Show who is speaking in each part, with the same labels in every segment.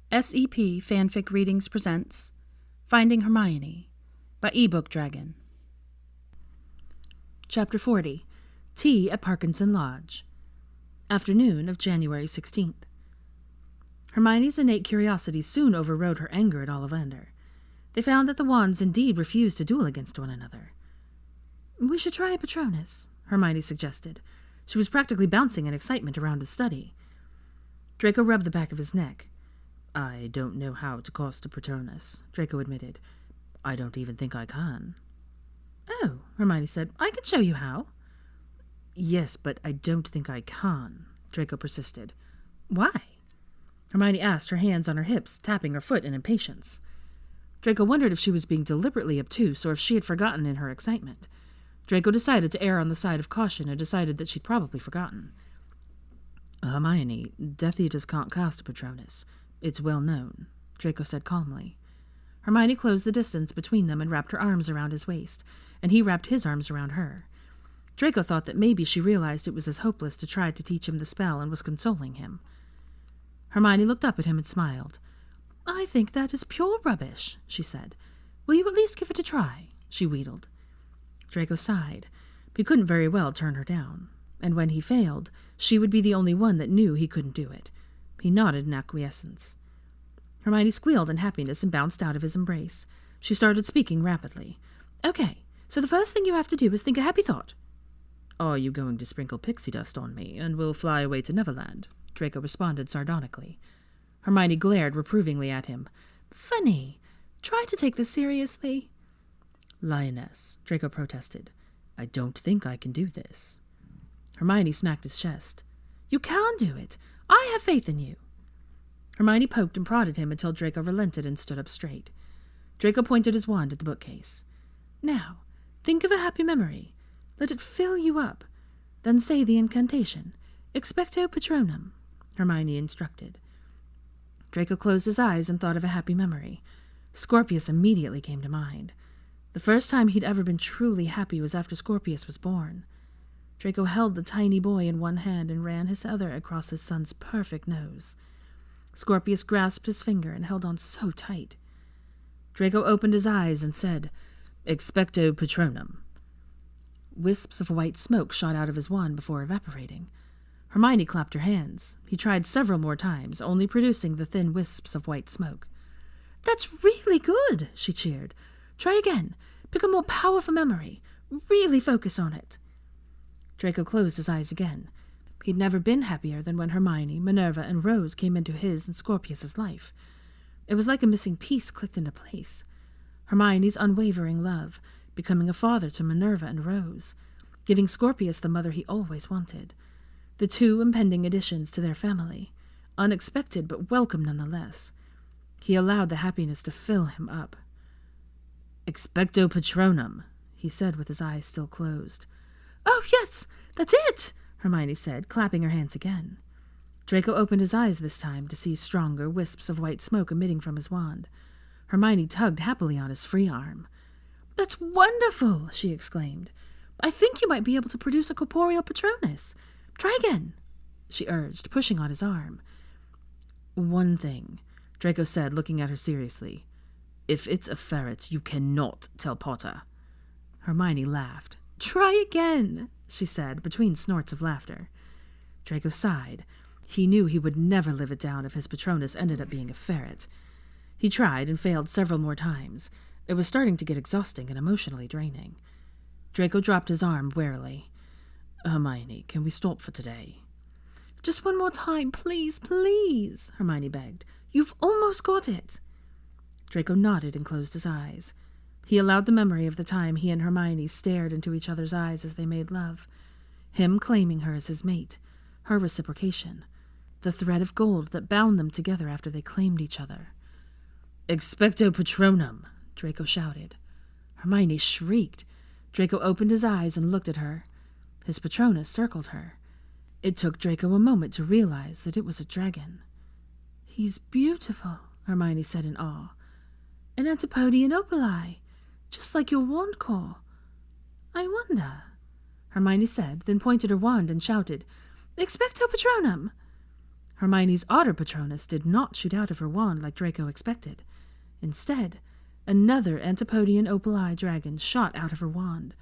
Speaker 1: SEP Fanfic Readings presents Finding Hermione by ebookdragon. Chapter 40. Tea at Parkinson Lodge. Afternoon of January 16th. Hermione's innate curiosity soon overrode her anger at Ollivander. They found that the wands indeed refused to duel against one another. "We should try a Patronus," Hermione suggested. She was practically bouncing in excitement around the study. Draco rubbed the back of his neck. "I don't know how to cast a Patronus," Draco admitted. "I don't even think I can." "Oh," Hermione said, "I can show you how." "Yes, but I don't think I can," Draco persisted. "Why?" Hermione asked, her hands on her hips, tapping her foot in impatience. Draco wondered if she was being deliberately obtuse or if she had forgotten in her excitement. Draco decided to err on the side of caution and decided that she'd probably forgotten. "Hermione, Death Eaters can't cast a Patronus. It's well known," Draco said calmly. Hermione closed the distance between them and wrapped her arms around his waist, and he wrapped his arms around her. Draco thought that maybe she realized it was as hopeless to try to teach him the spell and was consoling him. Hermione looked up at him and smiled. "I think that is pure rubbish," she said. "Will you at least give it a try?" she wheedled. Draco sighed. He couldn't very well turn her down, and when he failed, she would be the only one that knew he couldn't do it. He nodded in acquiescence. Hermione squealed in happiness and bounced out of his embrace. She started speaking rapidly. "Okay, so the first thing you have to do is think a happy thought." "Are you going to sprinkle pixie dust on me, and we'll fly away to Neverland?" Draco responded sardonically. Hermione glared reprovingly at him. "Funny. Try to take this seriously." "Lioness," Draco protested. "I don't think I can do this." Hermione smacked his chest. "You can do it. I have faith in you." Hermione poked and prodded him until Draco relented and stood up straight. Draco pointed his wand at the bookcase. "Now, think of a happy memory. Let it fill you up. Then say the incantation. Expecto Patronum," Hermione instructed. Draco closed his eyes and thought of a happy memory. Scorpius immediately came to mind. The first time he'd ever been truly happy was after Scorpius was born. Draco held the tiny boy in one hand and ran his other across his son's perfect nose. Scorpius grasped his finger and held on so tight. Draco opened his eyes and said, "Expecto Patronum." Wisps of white smoke shot out of his wand before evaporating. Hermione clapped her hands. He tried several more times, only producing the thin wisps of white smoke. "That's really good," she cheered. "Try again. Pick a more powerful memory. Really focus on it." Draco closed his eyes again. He'd never been happier than when Hermione, Minerva, and Rose came into his and Scorpius's life. It was like a missing piece clicked into place. Hermione's unwavering love, becoming a father to Minerva and Rose, giving Scorpius the mother he always wanted. The two impending additions to their family, unexpected but welcome nonetheless. He allowed the happiness to fill him up. "Expecto Patronum," he said with his eyes still closed. "Oh, yes, that's it," Hermione said, clapping her hands again. Draco opened his eyes this time to see stronger wisps of white smoke emitting from his wand. Hermione tugged happily on his free arm. "That's wonderful," she exclaimed. "I think you might be able to produce a corporeal Patronus. Try again," she urged, pushing on his arm. "One thing," Draco said, looking at her seriously. "If it's a ferret, you cannot tell Potter." Hermione laughed. "Try again," she said, between snorts of laughter. Draco sighed. He knew he would never live it down if his Patronus ended up being a ferret. He tried and failed several more times. It was starting to get exhausting and emotionally draining. Draco dropped his arm warily. "Hermione, can we stop for today?" "Just one more time, please, please," Hermione begged. "You've almost got it." Draco nodded and closed his eyes. He allowed the memory of the time he and Hermione stared into each other's eyes as they made love. Him claiming her as his mate, her reciprocation, the thread of gold that bound them together after they claimed each other. "Expecto Patronum," Draco shouted. Hermione shrieked. Draco opened his eyes and looked at her. His Patronus circled her. It took Draco a moment to realize that it was a dragon. "He's beautiful," Hermione said in awe. "An Antipodian opali, just like your wand core. I wonder," Hermione said, then pointed her wand and shouted, "Expecto Patronum!" Hermione's otter Patronus did not shoot out of her wand like Draco expected. Instead, another Antipodian opal-eye dragon shot out of her wand.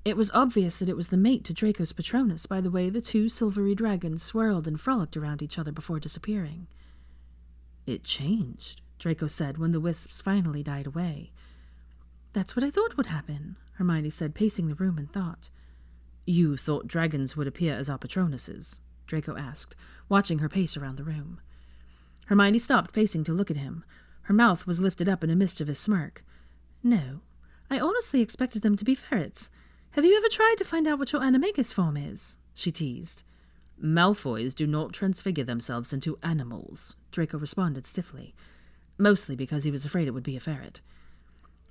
Speaker 1: It was obvious that it was the mate to Draco's Patronus by the way the two silvery dragons swirled and frolicked around each other before disappearing. "It changed," Draco said when the wisps finally died away. "That's what I thought would happen," Hermione said, pacing the room in thought. "You thought dragons would appear as our Patronuses?" Draco asked, watching her pace around the room. Hermione stopped pacing to look at him. Her mouth was lifted up in a mischievous smirk. "No, I honestly expected them to be ferrets. Have you ever tried to find out what your animagus form is?" she teased. "Malfoys do not transfigure themselves into animals," Draco responded stiffly, mostly because he was afraid it would be a ferret.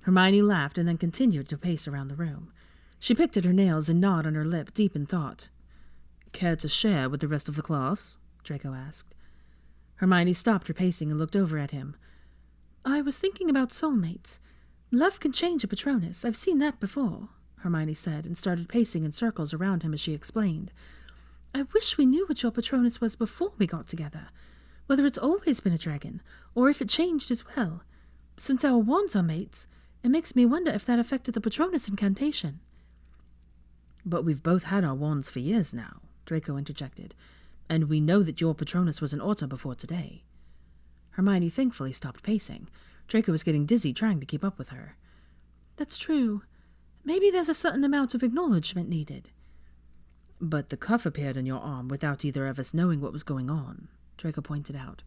Speaker 1: Hermione laughed and then continued to pace around the room. She picked at her nails and gnawed on her lip, deep in thought. "Care to share with the rest of the class?" Draco asked. Hermione stopped her pacing and looked over at him. "I was thinking about soulmates. Love can change a Patronus. I've seen that before," Hermione said, and started pacing in circles around him as she explained. "I wish we knew what your Patronus was before we got together, whether it's always been a dragon, or if it changed as well. Since our wands are mates, it makes me wonder if that affected the Patronus incantation." "But we've both had our wands for years now," Draco interjected, "and we know that your Patronus was an otter before today." Hermione thankfully stopped pacing. Draco was getting dizzy trying to keep up with her. "That's true. Maybe there's a certain amount of acknowledgement needed." "But the cuff appeared on your arm without either of us knowing what was going on," Draco pointed out.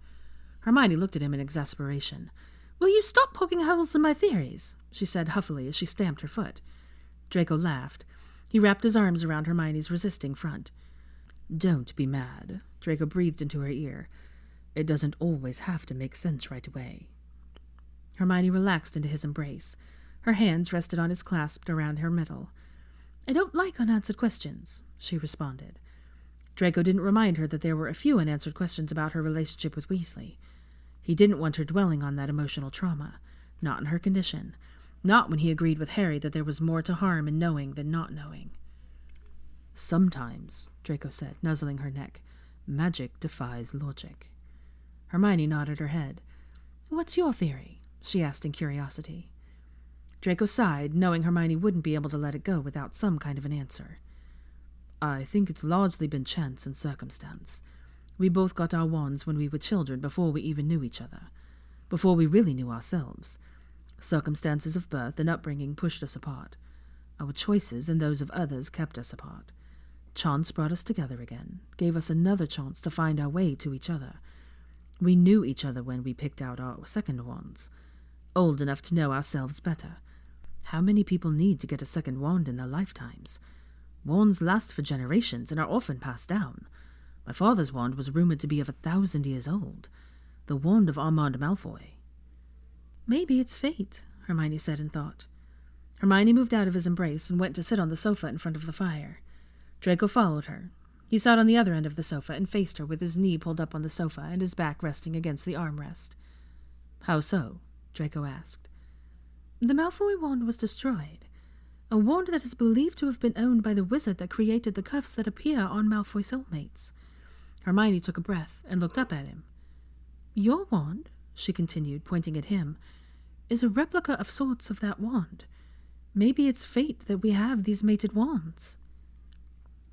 Speaker 1: Hermione looked at him in exasperation. "Will you stop poking holes in my theories?" she said huffily as she stamped her foot. Draco laughed. He wrapped his arms around Hermione's resisting front. "Don't be mad," Draco breathed into her ear. "It doesn't always have to make sense right away." Hermione relaxed into his embrace. Her hands rested on his clasp around her middle. "I don't like unanswered questions," she responded. Draco didn't remind her that there were a few unanswered questions about her relationship with Weasley. He didn't want her dwelling on that emotional trauma, not in her condition, not when he agreed with Harry that there was more to harm in knowing than not knowing. "Sometimes," Draco said, nuzzling her neck, "magic defies logic." Hermione nodded her head. "What's your theory?" she asked in curiosity. Draco sighed, knowing Hermione wouldn't be able to let it go without some kind of an answer. "I think it's largely been chance and circumstance. We both got our wands when we were children before we even knew each other, before we really knew ourselves. Circumstances of birth and upbringing pushed us apart. Our choices and those of others kept us apart. Chance brought us together again, gave us another chance to find our way to each other. We knew each other when we picked out our second wands, old enough to know ourselves better. How many people need to get a second wand in their lifetimes? Wands last for generations and are often passed down. My father's wand was rumored to be of 1,000 years old. The wand of Armand Malfoy." "Maybe it's fate," Hermione said in thought. Hermione moved out of his embrace and went to sit on the sofa in front of the fire. Draco followed her. He sat on the other end of the sofa and faced her with his knee pulled up on the sofa and his back resting against the armrest. "How so?" Draco asked. "The Malfoy wand was destroyed. A wand that is believed to have been owned by the wizard that created the cuffs that appear on Malfoy soulmates." Hermione took a breath and looked up at him. "Your wand," she continued, pointing at him, "is a replica of sorts of that wand. Maybe it's fate that we have these mated wands."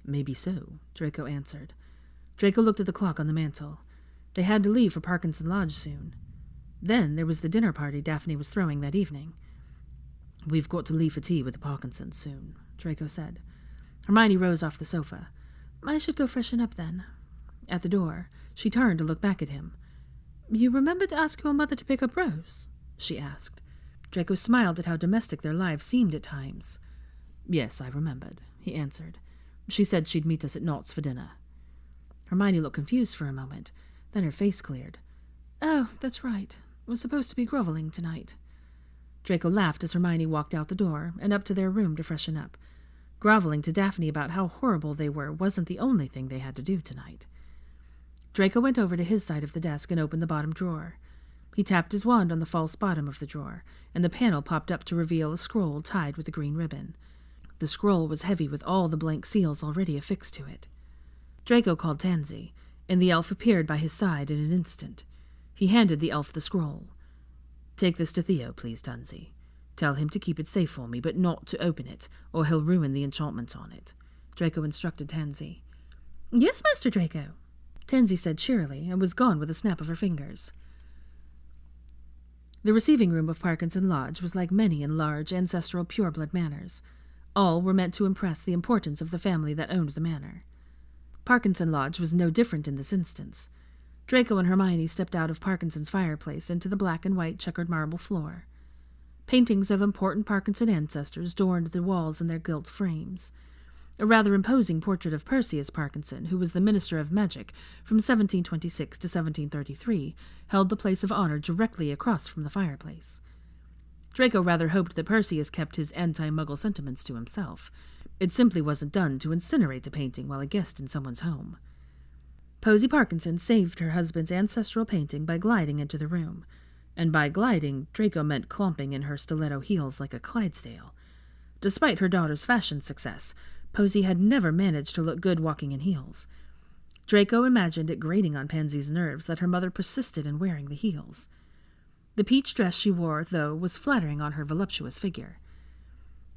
Speaker 1: "Maybe so," Draco answered. Draco looked at the clock on the mantel. They had to leave for Parkinson Lodge soon. Then there was the dinner party Daphne was throwing that evening. "We've got to leave for tea with the Parkinsons soon," Draco said. Hermione rose off the sofa. "I should go freshen up then." At the door, she turned to look back at him. "You remember to ask your mother to pick up Rose?" she asked. Draco smiled at how domestic their lives seemed at times. "Yes, I remembered," he answered. "She said she'd meet us at Knott's for dinner." Hermione looked confused for a moment. Then her face cleared. "Oh, that's right. We're supposed to be groveling tonight." Draco laughed as Hermione walked out the door and up to their room to freshen up. Groveling to Daphne about how horrible they were wasn't the only thing they had to do tonight. Draco went over to his side of the desk and opened the bottom drawer. He tapped his wand on the false bottom of the drawer, and the panel popped up to reveal a scroll tied with a green ribbon. The scroll was heavy with all the blank seals already affixed to it. Draco called Tansy. and the elf appeared by his side in an instant. He handed the elf the scroll. "Take this to Theo, please, Tansy. Tell him to keep it safe for me, but not to open it, or he'll ruin the enchantments on it," Draco instructed Tansy. "Yes, Master Draco," Tansy said cheerily, and was gone with a snap of her fingers. The receiving room of Parkinson Lodge was like many in large, ancestral pureblood manors. All were meant to impress the importance of the family that owned the manor. Parkinson Lodge was no different in this instance. Draco and Hermione stepped out of Parkinson's fireplace into the black and white checkered marble floor. Paintings of important Parkinson ancestors adorned the walls in their gilt frames. A rather imposing portrait of Perseus Parkinson, who was the Minister of Magic from 1726 to 1733, held the place of honor directly across from the fireplace. Draco rather hoped that Perseus kept his anti-Muggle sentiments to himself. It simply wasn't done to incinerate a painting while a guest in someone's home. Posy Parkinson saved her husband's ancestral painting by gliding into the room. And by gliding, Draco meant clomping in her stiletto heels like a Clydesdale. Despite her daughter's fashion success, Posy had never managed to look good walking in heels. Draco imagined it grating on Pansy's nerves that her mother persisted in wearing the heels. The peach dress she wore, though, was flattering on her voluptuous figure.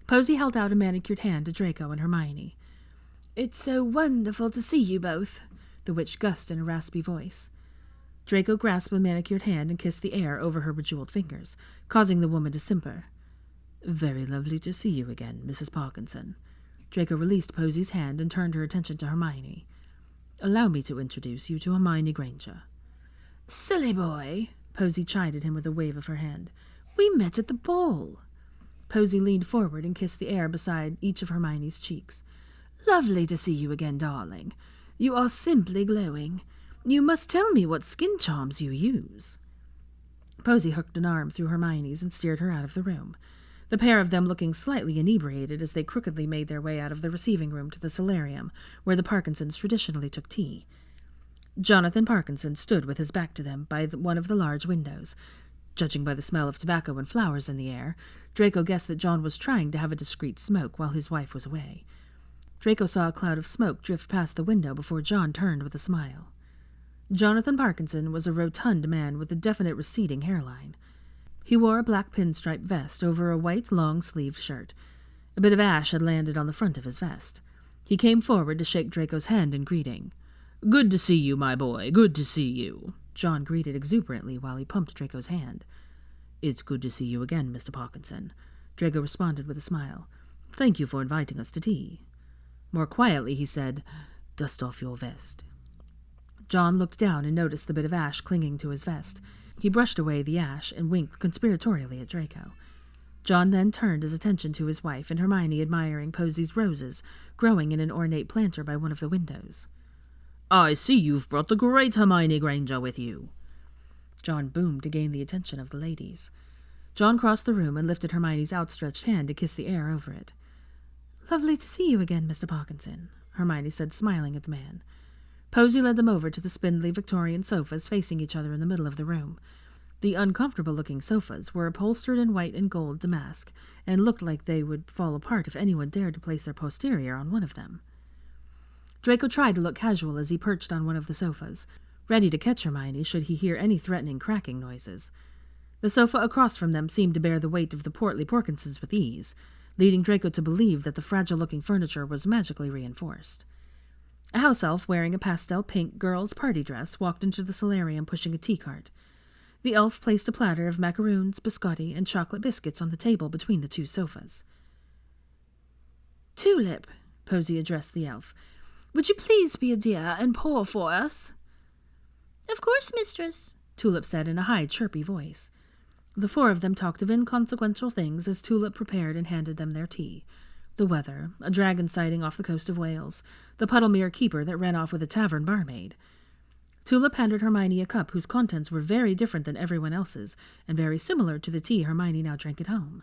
Speaker 1: Posy held out a manicured hand to Draco and Hermione. "It's so wonderful to see you both," the witch gussed in a raspy voice. Draco grasped the manicured hand and kissed the air over her bejeweled fingers, causing the woman to simper. "Very lovely to see you again, Mrs. Parkinson." Draco released Posy's hand and turned her attention to Hermione. "Allow me to introduce you to Hermione Granger." "Silly boy," Posy chided him with a wave of her hand. "We met at the ball." Posy leaned forward and kissed the air beside each of Hermione's cheeks. "Lovely to see you again, darling. You are simply glowing. You must tell me what skin charms you use." Posy hooked an arm through Hermione's and steered her out of the room, the pair of them looking slightly inebriated as they crookedly made their way out of the receiving room to the solarium, where the Parkinsons traditionally took tea. Jonathan Parkinson stood with his back to them by one of the large windows. Judging by the smell of tobacco and flowers in the air, Draco guessed that John was trying to have a discreet smoke while his wife was away. Draco saw a cloud of smoke drift past the window before John turned with a smile. Jonathan Parkinson was a rotund man with a definite receding hairline. He wore a black pinstripe vest over a white long-sleeved shirt. A bit of ash had landed on the front of his vest. He came forward to shake Draco's hand in greeting. "Good to see you, my boy, good to see you," John greeted exuberantly while he pumped Draco's hand. "It's good to see you again, Mr. Parkinson," Draco responded with a smile. "Thank you for inviting us to tea." More quietly, he said, "Dust off your vest." John looked down and noticed the bit of ash clinging to his vest. He brushed away the ash and winked conspiratorially at Draco. John then turned his attention to his wife and Hermione admiring Posy's roses growing in an ornate planter by one of the windows. "I see you've brought the great Hermione Granger with you." John boomed to gain the attention of the ladies. John crossed the room and lifted Hermione's outstretched hand to kiss the air over it. "Lovely to see you again, Mr. Parkinson," Hermione said, smiling at the man. Posy led them over to the spindly Victorian sofas facing each other in the middle of the room. The uncomfortable-looking sofas were upholstered in white and gold damask, and looked like they would fall apart if anyone dared to place their posterior on one of them. Draco tried to look casual as he perched on one of the sofas, ready to catch Hermione should he hear any threatening cracking noises. The sofa across from them seemed to bear the weight of the portly Parkinsons with ease, leading Draco to believe that the fragile-looking furniture was magically reinforced. A house elf wearing a pastel pink girl's party dress walked into the solarium pushing a tea cart. The elf placed a platter of macaroons, biscotti, and chocolate biscuits on the table between the two sofas. "Tulip," Posy addressed the elf, "would you please be a dear and pour for us?" "Of course, mistress," Tulip said in a high, chirpy voice. The four of them talked of inconsequential things as Tulip prepared and handed them their tea. The weather, a dragon sighting off the coast of Wales, the Puddlemere keeper that ran off with a tavern barmaid. Tulip handed Hermione a cup whose contents were very different than everyone else's, and very similar to the tea Hermione now drank at home.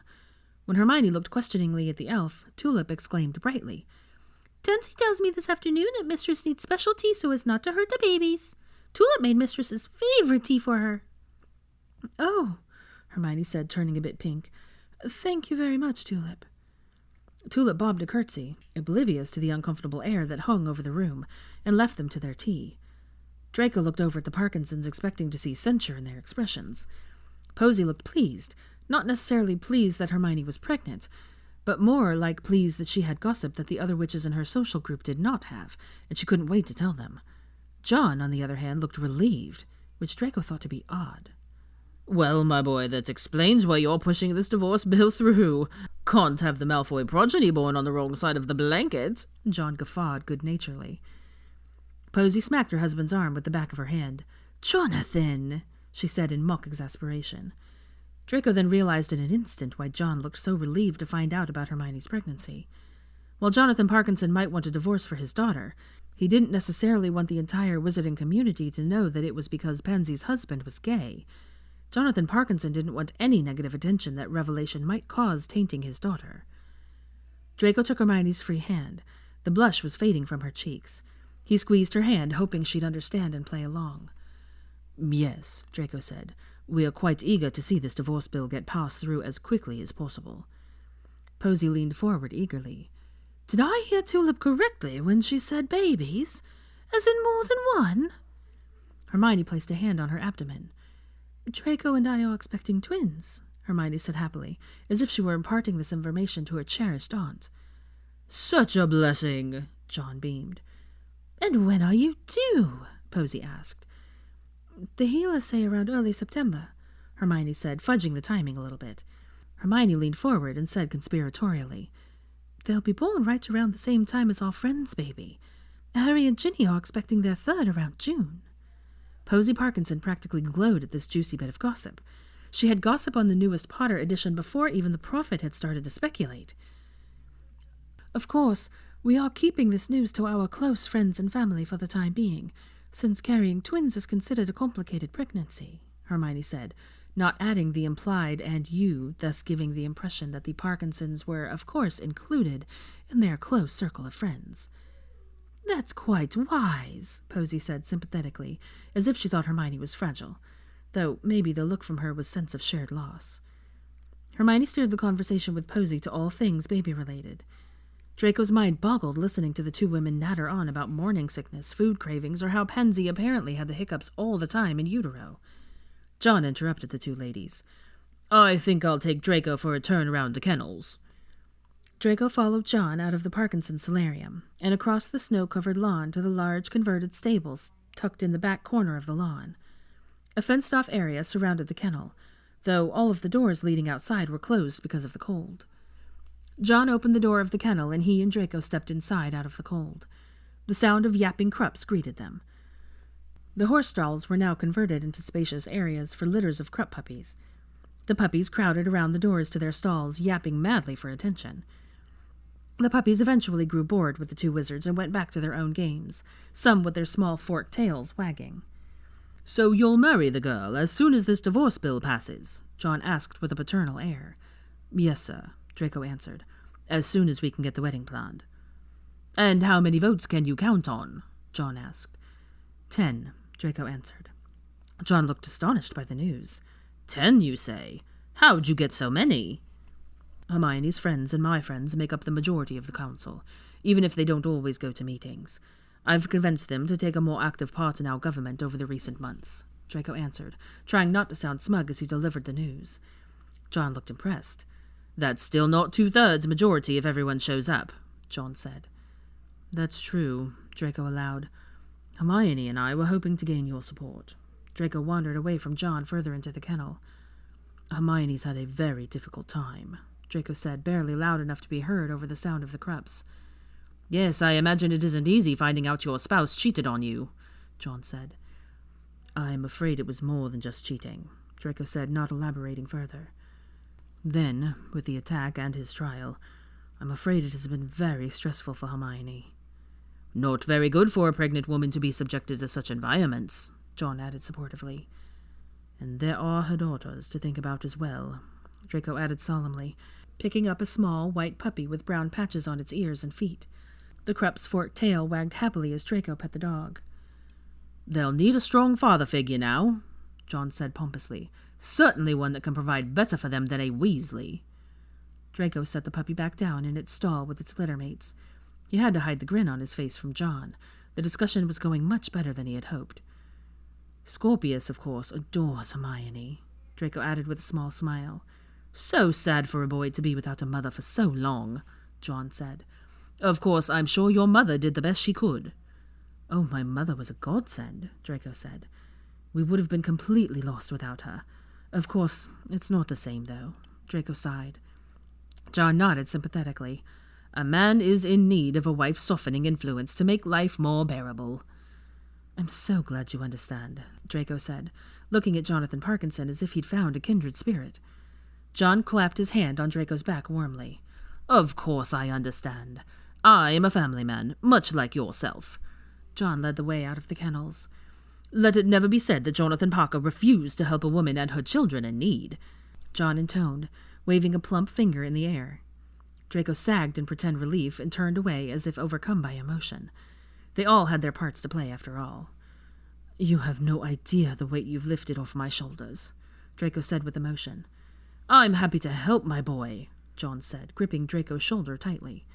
Speaker 1: When Hermione looked questioningly at the elf, Tulip exclaimed brightly, "Tansy tells me this afternoon that mistress needs special tea so as not to hurt the babies. Tulip made mistress's favorite tea for her." "Oh," Hermione said, turning a bit pink. "Thank you very much, Tulip." Tulip bobbed a curtsy, oblivious to the uncomfortable air that hung over the room, and left them to their tea. Draco looked over at the Parkinsons, expecting to see censure in their expressions. Posey looked pleased, not necessarily pleased that Hermione was pregnant, but more like pleased that she had gossip that the other witches in her social group did not have, and she couldn't wait to tell them. John, on the other hand, looked relieved, which Draco thought to be odd.
Speaker 2: "Well, my boy, that explains why you're pushing this divorce bill through. Can't have the Malfoy progeny born on the wrong side of the blanket,"
Speaker 1: John guffawed good-naturedly. Posey smacked her husband's arm with the back of her hand. "Jonathan," she said in mock exasperation. Draco then realized in an instant why John looked so relieved to find out about Hermione's pregnancy. While Jonathan Parkinson might want a divorce for his daughter, he didn't necessarily want the entire wizarding community to know that it was because Pansy's husband was gay. Jonathan Parkinson didn't want any negative attention that revelation might cause tainting his daughter. Draco took Hermione's free hand. The blush was fading from her cheeks. He squeezed her hand, hoping she'd understand and play along.
Speaker 2: "Yes," Draco said. "We are quite eager to see this divorce bill get passed through as quickly as possible."
Speaker 1: Posey leaned forward eagerly. "Did I hear Tulip correctly when she said babies? As in more than one?" Hermione placed a hand on her abdomen. "Draco and I are expecting twins," Hermione said happily, as if she were imparting this information to her cherished aunt.
Speaker 2: "Such a blessing," John beamed.
Speaker 1: "And when are you due?" Posey asked. "The healers say around early September," Hermione said, fudging the timing a little bit. Hermione leaned forward and said conspiratorially, "They'll be born right around the same time as our friend's baby. Harry and Ginny are expecting their third around June." Posey Parkinson practically glowed at this juicy bit of gossip. She had gossip on the newest Potter edition before even the prophet had started to speculate. "Of course, we are keeping this news to our close friends and family for the time being, since carrying twins is considered a complicated pregnancy," Hermione said, not adding the implied "and you," thus giving the impression that the Parkinsons were, of course, included in their close circle of friends. "That's quite wise," Posey said sympathetically, as if she thought Hermione was fragile, though maybe the look from her was sense of shared loss. Hermione steered the conversation with Posey to all things baby-related. Draco's mind boggled listening to the two women natter on about morning sickness, food cravings, or how Pansy apparently had the hiccups all the time in utero. John interrupted the two ladies.
Speaker 2: "I think I'll take Draco for a turn around the kennels."
Speaker 1: Draco followed John out of the Parkinson solarium and across the snow-covered lawn to the large converted stables tucked in the back corner of the lawn. A fenced-off area surrounded the kennel, though all of the doors leading outside were closed because of the cold. John opened the door of the kennel, and he and Draco stepped inside out of the cold. The sound of yapping Krupps greeted them. The horse stalls were now converted into spacious areas for litters of Krupp puppies. The puppies crowded around the doors to their stalls, yapping madly for attention. The puppies eventually grew bored with the two wizards and went back to their own games, some with their small forked tails wagging.
Speaker 2: "So you'll marry the girl as soon as this divorce bill passes?" John asked with a paternal air.
Speaker 1: "Yes, sir," Draco answered, "as soon as we can get the wedding planned."
Speaker 2: "And how many votes can you count on?"
Speaker 1: John asked. 10, Draco answered. John looked astonished by the news.
Speaker 2: 10, you say? How'd you get so many?"
Speaker 1: "Hermione's friends and my friends make up the majority of the council, even if they don't always go to meetings. I've convinced them to take a more active part in our government over the recent months," Draco answered, trying not to sound smug as he delivered the news. John looked impressed.
Speaker 2: "That's still not 2/3 majority if everyone shows up," John said.
Speaker 1: "That's true," Draco allowed. "Hermione and I were hoping to gain your support." Draco wandered away from John further into the kennel. "Hermione's had a very difficult time," Draco said, barely loud enough to be heard over the sound of the Krupps.
Speaker 2: "Yes, I imagine it isn't easy finding out your spouse cheated on you," John said.
Speaker 1: "I'm afraid it was more than just cheating," Draco said, not elaborating further. "Then, with the attack and his trial, I'm afraid it has been very stressful for Hermione."
Speaker 2: "Not very good for a pregnant woman to be subjected to such environments," John added supportively.
Speaker 1: "And there are her daughters to think about as well," Draco added solemnly, picking up a small white puppy with brown patches on its ears and feet. The Krupp's forked tail wagged happily as Draco pet the dog.
Speaker 2: "They'll need a strong father figure now," John said pompously. "Certainly one that can provide better for them than a Weasley."
Speaker 1: Draco set the puppy back down in its stall with its litter mates. He had to hide the grin on his face from John. The discussion was going much better than he had hoped.
Speaker 2: Scorpius, of course, adores Hermione, Draco added with a small smile. So sad for a boy to be without a mother for so long, John said. Of course, I'm sure your mother did the best she could. Oh, my mother was a godsend, Draco said. We would have been completely lost without her. Of course, it's not the same, though, Draco sighed. John nodded sympathetically. A man is in need of a wife's softening influence to make life more bearable. I'm so glad you understand, Draco said, looking at Jonathan Parkinson as if he'd found a kindred spirit. John clapped his hand on Draco's back warmly. Of course I understand. I am a family man, much like yourself. John led the way out of the kennels. Let it never be said that Jonathan Parker refused to help a woman and her children in need, John intoned, waving a plump finger in the air. Draco sagged in pretend relief and turned away as if overcome by emotion. They all had their parts to play, after all. You have no idea the weight you've lifted off my shoulders, Draco said with emotion. I'm happy to help my boy, John said, gripping Draco's shoulder tightly.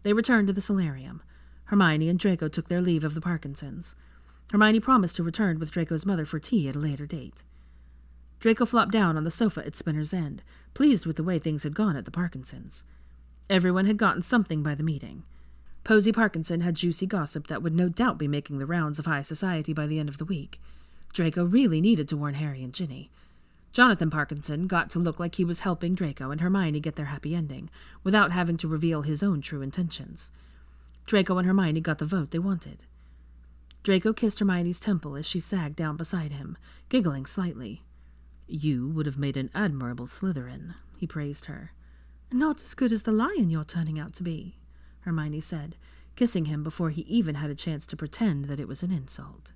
Speaker 2: They returned to the solarium. Hermione and Draco took their leave of the Parkinsons. Hermione promised to return with Draco's mother for tea at a later date. Draco flopped down on the sofa at Spinner's End, pleased with the way things had gone at the Parkinsons. Everyone had gotten something by the meeting. Posy Parkinson had juicy gossip that would no doubt be making the rounds of high society by the end of the week. Draco really needed to warn Harry and Ginny. Jonathan Parkinson got to look like he was helping Draco and Hermione get their happy ending, without having to reveal his own true intentions. Draco and Hermione got the vote they wanted. Draco kissed Hermione's temple as she sagged down beside him, giggling slightly. You would have made an admirable Slytherin, he praised her. Not as good as the lion you're turning out to be, Hermione said, kissing him before he even had a chance to pretend that it was an insult.